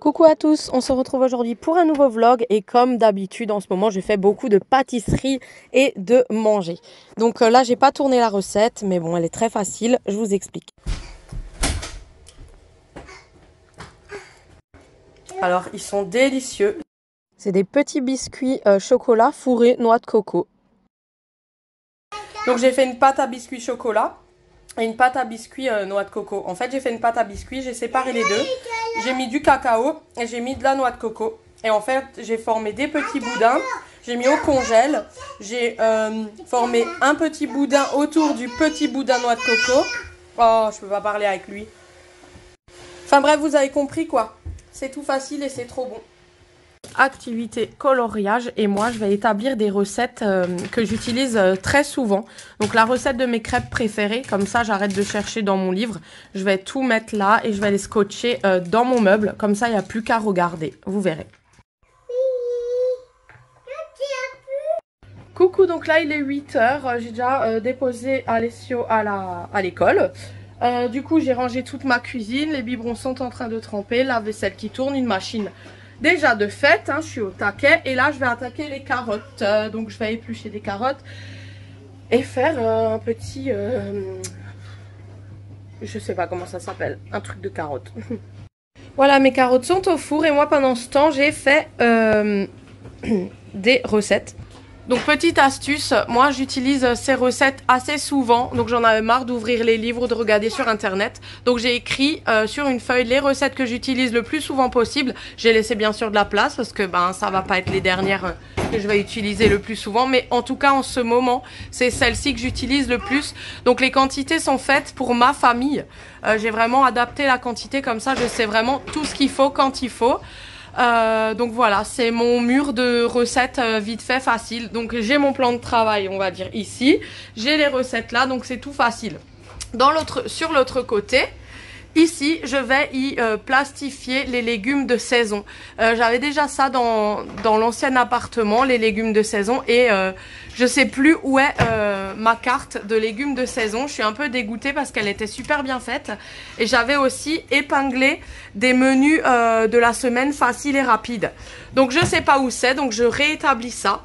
Coucou à tous, on se retrouve aujourd'hui pour un nouveau vlog et comme d'habitude en ce moment je fais beaucoup de pâtisserie et de manger. Donc là j'ai pas tourné la recette mais bon elle est très facile, je vous explique. Alors ils sont délicieux, c'est des petits biscuits chocolat fourrés noix de coco. Donc j'ai fait une pâte à biscuits chocolat et une pâte à biscuits noix de coco. En fait j'ai fait une pâte à biscuits, j'ai séparé les deux. J'ai mis du cacao et j'ai mis de la noix de coco. Et en fait, j'ai formé des petits boudins. J'ai mis au congèle. J'ai formé un petit boudin autour du petit boudin noix de coco. Oh, je peux pas parler avec lui. Enfin bref, vous avez compris quoi. C'est tout facile et c'est trop bon. Activité coloriage et moi je vais établir des recettes que j'utilise très souvent. Donc la recette de mes crêpes préférées, comme ça j'arrête de chercher dans mon livre. Je vais tout mettre là et je vais les scotcher dans mon meuble. Comme ça il n'y a plus qu'à regarder, vous verrez. Coucou, donc là il est 8 h, j'ai déjà déposé Alessio à l'école. Du coup j'ai rangé toute ma cuisine, les biberons sont en train de tremper, la vaisselle qui tourne, une machine déjà de fait, hein, je suis au taquet et là je vais attaquer les carottes. Donc je vais éplucher des carottes et faire un petit, je sais pas comment ça s'appelle, un truc de carottes. Voilà, mes carottes sont au four et moi pendant ce temps j'ai fait des recettes. Donc petite astuce, moi j'utilise ces recettes assez souvent, donc j'en avais marre d'ouvrir les livres ou de regarder sur internet. Donc j'ai écrit sur une feuille les recettes que j'utilise le plus souvent possible. J'ai laissé bien sûr de la place parce que ça va pas être les dernières que je vais utiliser le plus souvent. Mais en tout cas en ce moment, c'est celle-ci que j'utilise le plus. Donc les quantités sont faites pour ma famille. J'ai vraiment adapté la quantité comme ça, je sais vraiment tout ce qu'il faut quand il faut. Donc voilà, c'est mon mur de recettes vite fait facile. Donc j'ai mon plan de travail, on va dire ici. J'ai les recettes là, donc c'est tout facile. Sur l'autre côté, ici, je vais y plastifier les légumes de saison. J'avais déjà ça dans l'ancien appartement, les légumes de saison. Et je sais plus où est ma carte de légumes de saison. Je suis un peu dégoûtée parce qu'elle était super bien faite. Et j'avais aussi épinglé des menus de la semaine faciles et rapides. Donc je sais pas où c'est, donc je réétablis ça.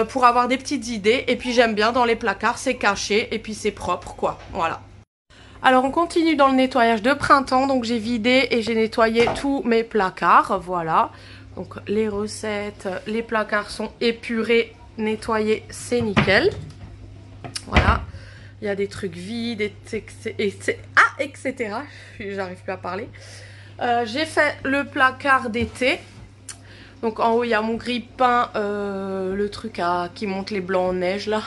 Pour avoir des petites idées. Et puis j'aime bien dans les placards, c'est caché et puis c'est propre quoi. Voilà. Alors on continue dans le nettoyage de printemps, donc j'ai vidé et j'ai nettoyé tous mes placards, voilà. Donc les recettes, les placards sont épurés, nettoyés, c'est nickel. Voilà, il y a des trucs vides, etc. J'arrive plus à parler. J'ai fait le placard d'été. Donc en haut il y a mon grille-pain, le truc qui monte les blancs en neige là.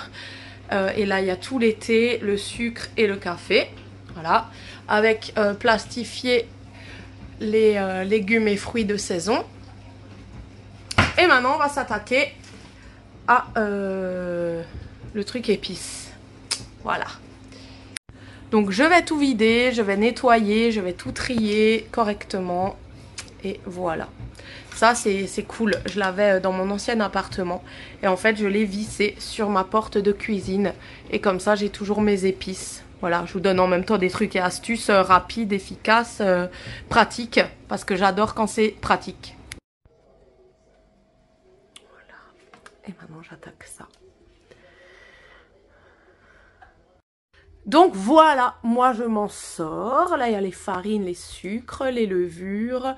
Et là il y a tout l'été, le sucre et le café. Voilà, avec plastifier les légumes et fruits de saison. Et maintenant, on va s'attaquer à le truc épices. Voilà. Donc, je vais tout vider, je vais nettoyer, je vais tout trier correctement. Et voilà. Ça, c'est cool. Je l'avais dans mon ancien appartement. Et en fait, je l'ai vissé sur ma porte de cuisine. Et comme ça, j'ai toujours mes épices. Voilà, je vous donne en même temps des trucs et astuces rapides, efficaces, pratiques, parce que j'adore quand c'est pratique. Voilà, et maintenant j'attaque ça. Donc voilà, moi je m'en sors. Là, il y a les farines, les sucres, les levures,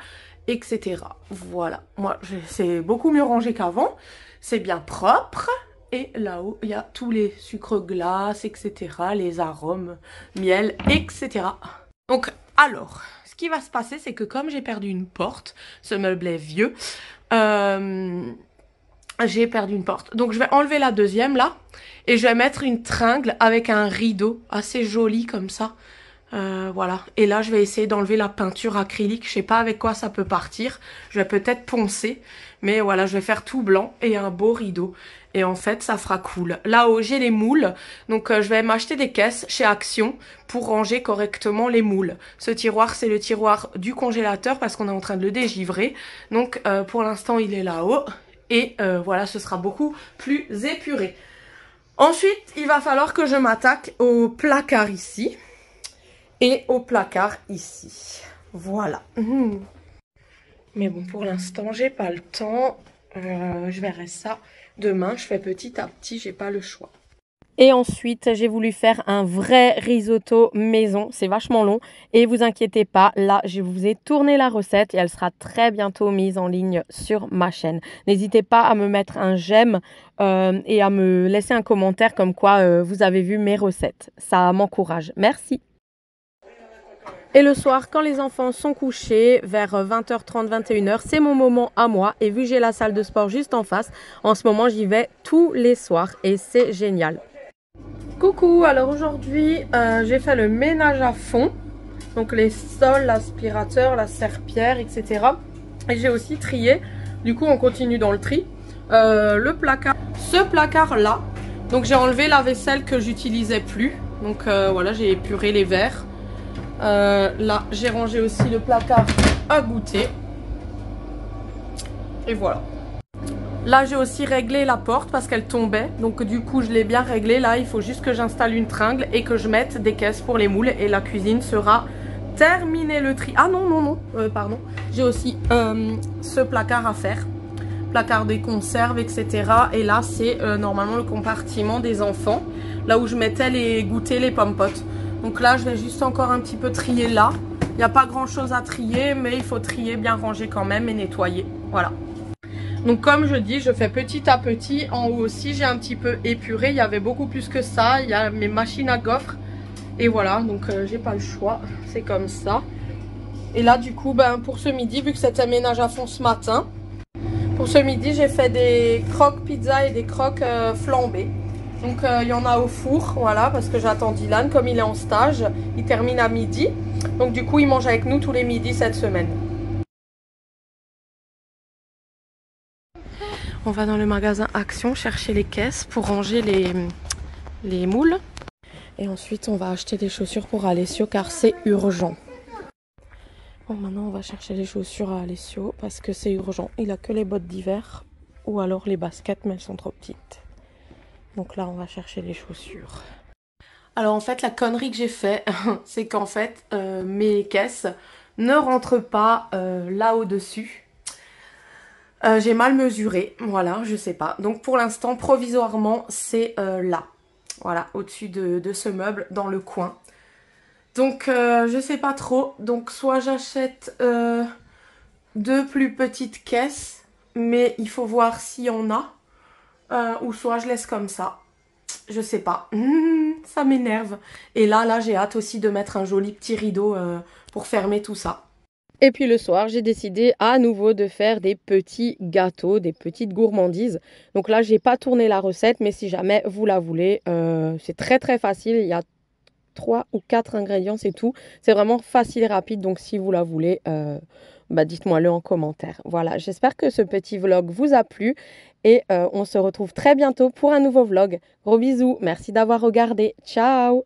etc. Voilà, moi c'est beaucoup mieux rangé qu'avant. C'est bien propre. Et là-haut, il y a tous les sucres glaces, etc. Les arômes, miel, etc. Donc, alors, ce qui va se passer, c'est que comme j'ai perdu une porte, ce meuble est vieux, j'ai perdu une porte. Donc, je vais enlever la deuxième, là, et je vais mettre une tringle avec un rideau assez joli comme ça. Voilà, et là je vais essayer d'enlever la peinture acrylique, je sais pas avec quoi ça peut partir, je vais peut-être poncer, mais voilà, je vais faire tout blanc et un beau rideau, et en fait ça fera cool. Là-haut j'ai les moules, donc je vais m'acheter des caisses chez Action pour ranger correctement les moules. Ce tiroir c'est le tiroir du congélateur parce qu'on est en train de le dégivrer, donc pour l'instant il est là-haut, et voilà, ce sera beaucoup plus épuré. Ensuite il va falloir que je m'attaque au placard ici. Et au placard ici. Voilà. Mais bon, pour l'instant, j'ai pas le temps. Je verrai ça demain. Je fais petit à petit, j'ai pas le choix. Et ensuite, j'ai voulu faire un vrai risotto maison. C'est vachement long. Et vous inquiétez pas, là, je vous ai tourné la recette et elle sera très bientôt mise en ligne sur ma chaîne. N'hésitez pas à me mettre un j'aime et à me laisser un commentaire comme quoi vous avez vu mes recettes. Ça m'encourage. Merci. Et le soir, quand les enfants sont couchés, vers 20h30, 21h, c'est mon moment à moi. Et vu que j'ai la salle de sport juste en face, en ce moment, j'y vais tous les soirs et c'est génial. Coucou, alors aujourd'hui, j'ai fait le ménage à fond. Donc les sols, l'aspirateur, la serpillière, etc. Et j'ai aussi trié. Du coup, on continue dans le tri. Le placard, ce placard-là. Donc j'ai enlevé la vaisselle que j'utilisais plus. Donc voilà, j'ai épuré les verres. Là, j'ai rangé aussi le placard à goûter. Et voilà. Là, j'ai aussi réglé la porte parce qu'elle tombait. Donc du coup, je l'ai bien réglée. Là, il faut juste que j'installe une tringle et que je mette des caisses pour les moules. Et la cuisine sera terminée. Le tri. Ah non, non, non. Pardon. J'ai aussi ce placard à faire. Placard des conserves, etc. Et là, c'est normalement le compartiment des enfants. Là où je mettais les goûters, les pommes-potes. Donc là, je vais juste encore un petit peu trier là. Il n'y a pas grand chose à trier, mais il faut trier, bien ranger quand même et nettoyer. Voilà. Donc comme je dis, je fais petit à petit. En haut aussi, j'ai un petit peu épuré. Il y avait beaucoup plus que ça. Il y a mes machines à gaufres. Et voilà, donc j'ai pas le choix. C'est comme ça. Et là, du coup, ben, pour ce midi, vu que c'était ménage à fond ce matin, pour ce midi, j'ai fait des croques pizza et des croques flambées. Donc il y en a au four, voilà, parce que j'attends Dylan. Comme il est en stage, il termine à midi. Donc du coup, il mange avec nous tous les midis cette semaine. On va dans le magasin Action chercher les caisses pour ranger les moules. Et ensuite, on va acheter des chaussures pour Alessio car c'est urgent. Bon, maintenant, on va chercher les chaussures à Alessio parce que c'est urgent. Il a que les bottes d'hiver ou alors les baskets, mais elles sont trop petites. Donc là, on va chercher les chaussures. Alors en fait, la connerie que j'ai fait, c'est qu'en fait, mes caisses ne rentrent pas là au-dessus. J'ai mal mesuré, voilà, je sais pas. Donc pour l'instant, provisoirement, c'est là. Voilà, au-dessus de ce meuble, dans le coin. Donc je sais pas trop. Donc soit j'achète 2 plus petites caisses, mais il faut voir s'il y en a. Ou soit je laisse comme ça. Je sais pas. Ça m'énerve. Et là, j'ai hâte aussi de mettre un joli petit rideau pour fermer tout ça. Et puis le soir, j'ai décidé à nouveau de faire des petits gâteaux, des petites gourmandises. Donc là, j'ai pas tourné la recette, mais si jamais vous la voulez, c'est très très facile. Il y a 3 ou 4 ingrédients, c'est tout. C'est vraiment facile et rapide. Donc si vous la voulez, dites-moi-le en commentaire. Voilà, j'espère que ce petit vlog vous a plu. Et on se retrouve très bientôt pour un nouveau vlog. Gros bisous, merci d'avoir regardé. Ciao!